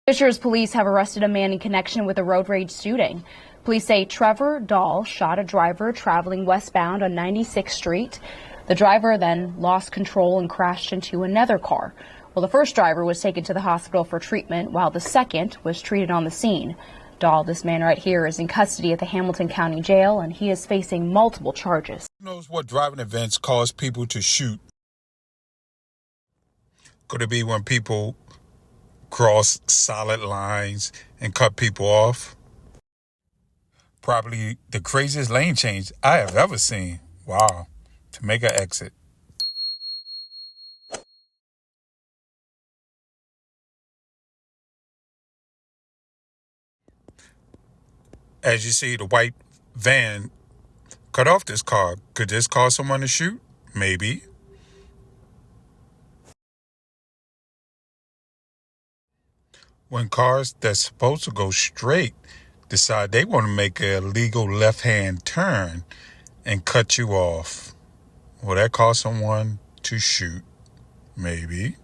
Fishers police have arrested a man in connection with a road rage shooting. Police say Trevor Dahl shot a driver traveling westbound on 96th Street. The driver then lost control and crashed into another car. Well, the first driver was taken to the hospital for treatment, while the second was treated on the scene. Dahl, this man right here, is in custody at the Hamilton County Jail, and he is facing multiple charges. Who knows what driving events cause people to shoot? Could it be when people cross solid lines and cut people off? Probably the craziest lane change I have ever seen. Wow. To make an exit. As you see, the white van cut off this car. Could this cause someone to shoot? Maybe. When cars that's supposed to go straight decide they want to make a illegal left-hand turn and cut you off, will that cause someone to shoot? Maybe.